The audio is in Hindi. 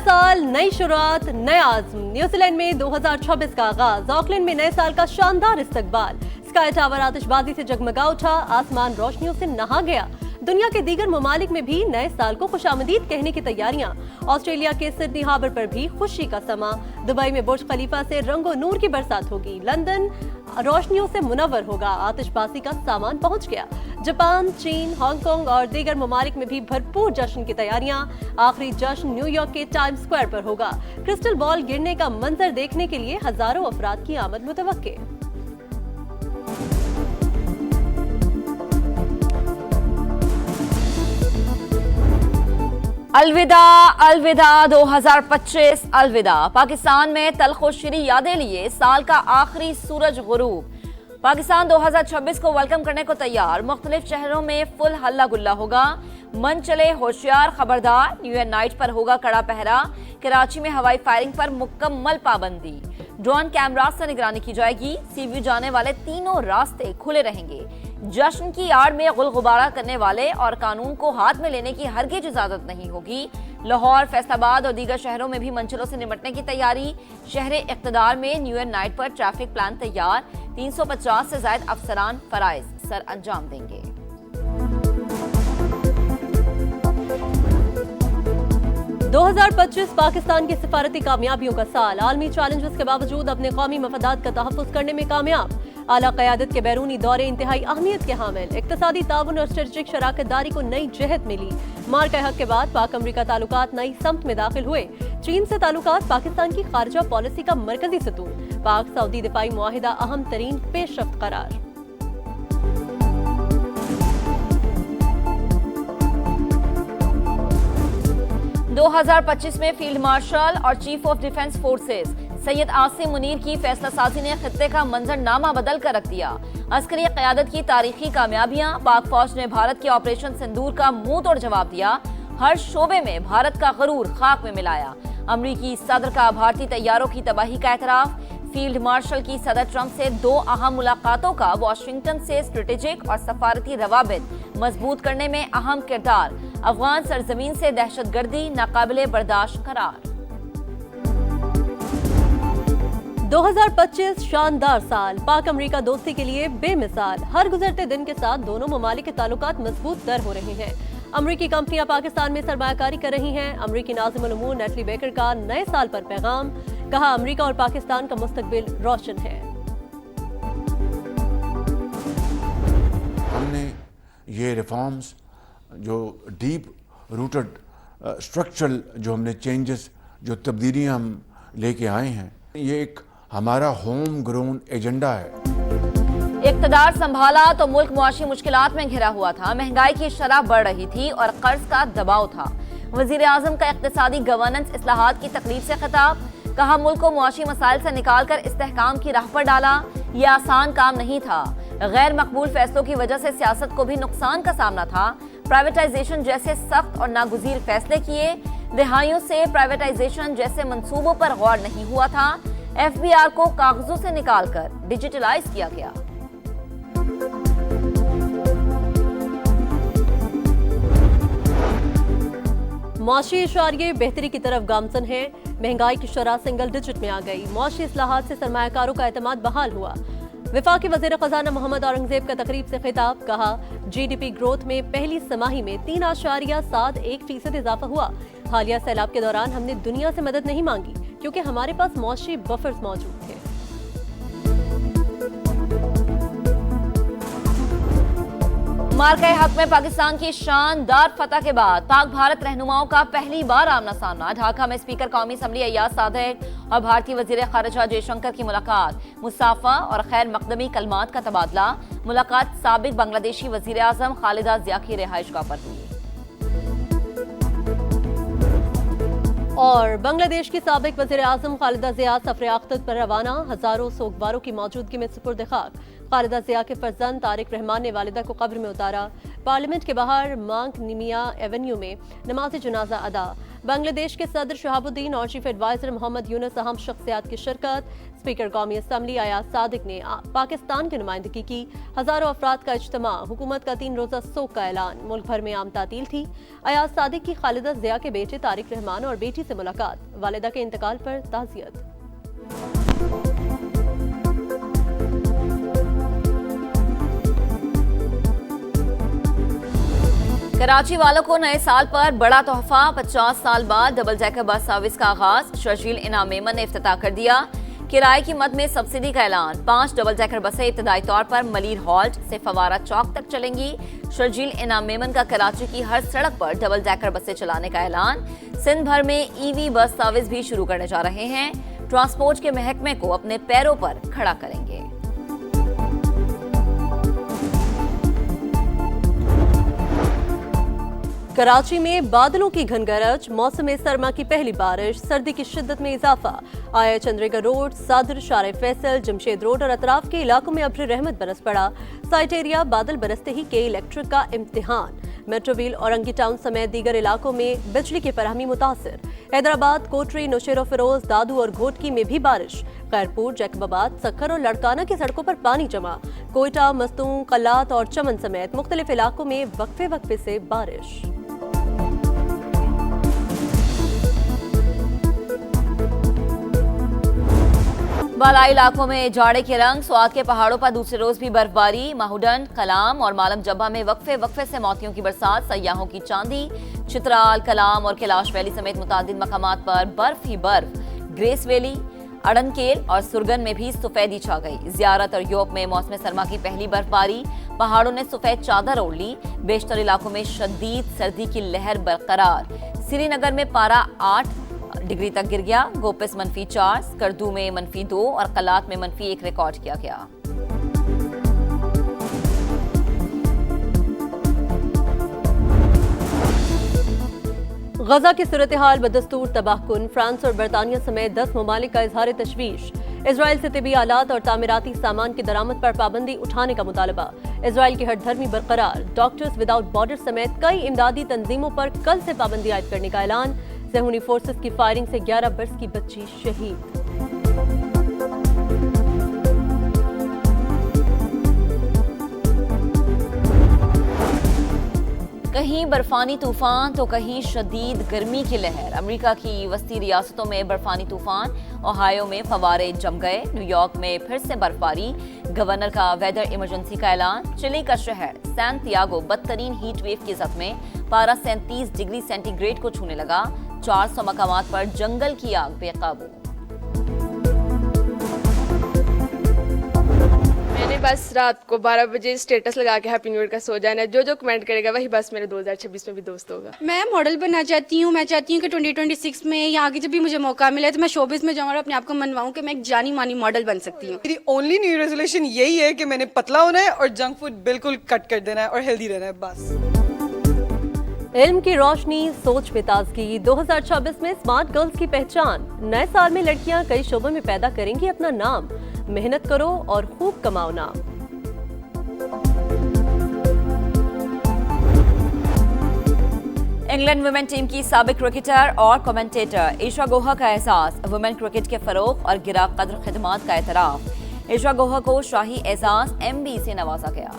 साल, नई शुरुआत, नया आज़म। न्यूजीलैंड में 2026 का आगाज, ऑकलैंड में नए साल का शानदार इस्तकबाल। स्काई टावर आतिशबाजी से जगमगा उठा, आसमान रोशनियों से नहा गया। दुनिया के दीगर ममालिक में भी नए साल को खुशामदीद कहने की तैयारियां। ऑस्ट्रेलिया के सिडनी हार्बर पर भी खुशी का समा। दुबई में बुर्ज खलीफा से रंगो नूर की बरसात होगी। लंदन रोशनियों से मुनव्वर होगा, आतिशबाजी का सामान पहुंच गया। जापान, चीन, हांगकांग और दीगर ममालिक में भी भरपूर जश्न की तैयारियां। आखिरी जश्न न्यूयॉर्क के टाइम्स स्क्वायर पर होगा। क्रिस्टल बॉल गिरने का मंजर देखने के लिए हजारों अफराद की आमद मुतवक्के। अलविदा अलविदा 2025, अलविदा। पाकिस्तान में तल्खो शिरी यादें लिए साल का आखिरी सूरज गुरूब। पाकिस्तान 2026 को वेलकम करने को तैयार। मुख्तलिफ शहरों में फुल हल्ला गुल्ला होगा। मन चले होशियार, खबरदार। न्यू ईयर नाइट पर होगा कड़ा पहरा। कराची में हवाई फायरिंग पर मुकम्मल पाबंदी। ड्रोन कैमरा से निगरानी की जाएगी। सी व्यू जाने वाले तीनों रास्ते खुले रहेंगे। जश्न की आड़ में गुलगुबारा करने वाले और कानून को हाथ में लेने की हरगिज इजाजत नहीं होगी। लाहौर, फैसलाबाद और दीगर शहरों में भी मंचलों से निपटने की तैयारी। शहर इक़्तिदार में न्यू ईयर नाइट पर ट्रैफिक प्लान तैयार। 350 से ज्यादा अफसरान फराइज सर अंजाम देंगे। दो 2025 पाकिस्तान की सिफारती कामयाबियों का साल। आलमी चैलेंजेस के बावजूद अपने कौमी मफादात का तहफ़्फ़ुज़ करने में कामयाब। आला क़यादत के बैरूनी दौरे इंतहाई अहमियत के हामिल। इक़्तिसादी ताउन और स्ट्रेटेजिक शराकतदारी को नई जहत मिली। मार्का हक के बाद पाक अमरीका ताल्लुकात नई समत में दाखिल हुए। चीन से ताल्लुकात पाकिस्तान की खारजा पॉलिसी का मरकजी सतून। पाक सऊदी दिफाई मुआहिदा अहम तरीन पेशरफ्त करार। दो 2025 में फील्ड मार्शल और chief of defence forces Syed Asim Munir की फैसला साजी ने खित्ते का मंजरनामा बदल कर रख दिया। अस्करी क़यादत की तारीखी कामयाबियां। पाक फौज ने भारत के ऑपरेशन सिंदूर का मुंह तोड़ जवाब दिया। हर शोबे में भारत का गरूर खाक में मिलाया। अमरीकी सदर का भारतीय तैयारों की तबाही का एतराफ। फील्ड मार्शल की सदर ट्रंप से 2 अहम मुलाकातों का वाशिंगटन से स्ट्रेटेजिक और सफारती रवाबित मजबूत करने में अहम किरदार। अफगान सरजमीन से दहशतगर्दी नाकाबिले बर्दाश्त करार। 2025 शानदार साल। पाक अमरीका दोस्ती के लिए बेमिसाल। हर गुजरते दिन के साथ दोनों ममालिक के ताल्लुकात मजबूत तर हो रहे हैं। अमरीकी कंपनियां पाकिस्तान में सरमायाकारी कर रही हैं। अमरीकी नाज़िमुल उमूर नेटली बेकर का नए साल पर पैगाम। कहा, अमरीका और पाकिस्तान का मुस्तकबिल रोशन है। हमने ये रिफॉर्म्स जो डीप रूटेड स्ट्रक्चरल जो हमने चेंजेस जो तब्दीलियां हम लेके आए हैं, ये एक हमारा होम ग्रोन एजेंडा है। इक़्तिदार संभाला तो मुल्क मुआशी मुश्किलात में घिरा हुआ था। महंगाई की शरह बढ़ रही थी और कर्ज का दबाव था। वजीर आजम का इक़्तिसादी गवर्नेंस इस्लाहात की तकरीब से खिताब। कहा, मुल्क को मुआशी मसाइल से निकाल कर इस्तेहकाम की राह पर डाला। यह आसान काम नहीं था। गैर मकबूल फैसलों की वजह से सियासत को भी नुकसान का सामना था। प्राइवेटाइजेशन जैसे सख्त और नागुज़ीर फैसले किए। दिहाइयों से प्राइवेटाइजेशन जैसे मंसूबों पर गौर नहीं हुआ था। FBR को कागजों से निकालकर डिजिटलाइज किया गया। मुआशी इशारे बेहतरी की तरफ गामजन है। महंगाई की शरह सिंगल डिजिट में आ गई। मुआशी इस्लाहात से सरमायाकारों का एतमाद बहाल हुआ। वफाकी वज़ीर ख़ज़ाना मोहम्मद औरंगज़ेब का तकरीब से खिताब। कहा, GDP ग्रोथ में पहली समाही में 3.71% इजाफा हुआ। हालिया सैलाब के दौरान हमने दुनिया से मदद नहीं मांगी क्योंकि हमारे पास मुआशी बफर्स मौजूद थे। मार्का हक में पाकिस्तान की शानदार फतह के बाद पाक भारत रहनुमाओं का पहली बार आमना सामना। ढाका में स्पीकर कौमी असम्बली अय्याज सादिक और भारतीय वजीर खारिजा जयशंकर की मुलाकात। मुसाफा और खैर मकदमी कलमात का तबादला। मुलाकात साबिक बांग्लादेशी वजीर आजम खालिदा जिया की रिहाइशगाह पर हुई। और बांग्लादेश की साबिक वज़ीर आज़म खालिदा जिया सफ़र आख्तत पर रवाना। हजारों सोगवारों की मौजूदगी में सुपुर्द खाक। खालिदा जिया के फर्जंद तारिक रहमान ने वालिदा को कब्र में उतारा। पार्लियामेंट के बाहर मांक निमिया एवेन्यू में नमाज जनाजा अदा। बांग्लादेश के सदर शहाबुद्दीन और चीफ एडवाइजर मोहम्मद यूनुस अहम शख्सियात की शिरकत। स्पीकर कौमी असम्बली अयाज सादिक ने पाकिस्तान की नुमाइंदगी की। हजारों अफराद का इज्तिमा, हुकूमत का 3 रोजा सोग का ऐलान। मुल्क भर में आम तातील थी। अयाज सादिक की खालिदा जिया के बेटे तारिक रहमान और बेटी से मुलाकात। वालिदा के इंतकाल पर ताज़ियत। कराची वालों को नए साल पर बड़ा तोहफा। 50 साल बाद डबल डेकर बस सर्विस का आगाज। शर्जील इनाम मेमन ने इफ्तिताह कर दिया। किराए की मद में सब्सिडी का ऐलान। 5 डबल डेकर बसें इब्तदाई तौर पर मलीर हॉल्ट से फवारा चौक तक चलेंगी। शर्जील इनाम मेमन का कराची की हर सड़क पर डबल डेकर बसें चलाने का ऐलान। सिंध भर में ईवी बस सर्विस भी शुरू करने जा रहे हैं। ट्रांसपोर्ट के महकमे को अपने पैरों पर खड़ा करेंगे। कराची में बादलों की घनगरज, मौसम सरमा की पहली बारिश, सर्दी की शिद्दत में इजाफा। आया चंद्रिका रोड, सादर, शारे फैसल, जमशेद रोड और अतराफ के इलाकों में अब्र रहमत बरस पड़ा। साइट एरिया बादल बरसते ही के इलेक्ट्रिक का इम्तिहान। मेट्रोविल, औरंगी टाउन समेत दीगर इलाकों में बिजली की फराहमी मुतासर। हैदराबाद, कोटरी, नौशेरो फिरोज, दादू और घोटकी में भी बारिश। खैरपुर, जैकबाबाद, सक्खर और लड़काना की सड़कों पर पानी जमा। कोयटा, मस्तूं, कल्लात और चमन समेत मुख्तलिफ इलाकों में वक्फे वक्फे से बारिश। बालाई इलाकों में जाड़े के रंग। स्वात के पहाड़ों पर दूसरे रोज भी बर्फबारी। माहुडन, कलाम और मालम जब्बा में वक्फे वक्फे से मोतियों की बरसात। सयाहों की चांदी। चित्राल, कलाम और कैलाश वैली समेत मुतादिद मकामात पर बर्फ ही बर्फ। ग्रेस वैली, अड़नकेल और सुरगन में भी सफेदी छा गई। जियारत और योप में मौसम सरमा की पहली बर्फबारी। पहाड़ों ने सफेद चादर ओढ़ ली। बेशतर इलाकों में शदीद सर्दी की लहर बरकरार। श्रीनगर में पारा 8 डिग्री तक गिर गया। गोपिस -4, स्कर्दू में -2 और कलात में -1 रिकॉर्ड किया गया। गजा की सूरत हाल बदस्तूर तबाहकुन। फ्रांस और बरतानिया समेत 10 ममालिक का इजहार तशवीश। इसराइल से तिबी आलात और तामीराती सामान की दरामद पर पाबंदी उठाने का मुतालबा। इसराइल की हठधर्मी बरकरार। डॉक्टर्स विदाउट बॉर्डर समेत कई इमदादी तंजीमों पर कल से पाबंदी आयद करने का ऐलान। सेहूनी फोर्सेस की फायरिंग से 11 वर्ष की बच्ची शहीद। कहीं बर्फानी तूफान तो कहीं शदीद गर्मी की लहर। अमेरिका की वस्ती रियासतों में बर्फानी तूफान। ओहायो में फवारे जम गए। न्यूयॉर्क में फिर से बर्फबारी। गवर्नर का वेदर इमरजेंसी का ऐलान। चिली का शहर सैंटियागो बदतरीन हीट वेव की जद में। पारा 37 डिग्री सेंटीग्रेड को छूने लगा। 400 मकामात पर जंगल की आग बेकाबू। मैंने बस रात को 12 बजे स्टेटस लगा के हैप्पी न्यू ईयर का सो जाना है। जो जो कमेंट करेगा वही बस मेरे 2026 में भी दोस्त होगा। मैं मॉडल बनना चाहती हूँ। मैं चाहती हूँ कि 2026 में या आगे जब भी मुझे मौका मिले तो मैं शोबिस में जाऊँ और अपने आप को मनवाऊँ कि मैं एक जानी मानी मॉडल बन सकती हूँ। मेरी ओनली न्यू रेजोल्यूशन यही है कि मैंने पतला होना है और जंक फूड बिल्कुल कट कर देना है और हेल्दी रहना है बस। इल्म की रोशनी, सोच में ताजगी। 2026 में स्मार्ट गर्ल्स की पहचान। नए साल में लड़कियां कई शोबों में पैदा करेंगी अपना नाम। मेहनत करो और खूब कमाओ नाम। इंग्लैंड वुमेन टीम की साबिक क्रिकेटर और कमेंटेटर ईशा गोहा का एहसास। वुमेन क्रिकेट के फरोग और गिरा कद्र खिदमात का एतराफ। ईशा गोहा को शाही एजाज MB से नवाजा गया।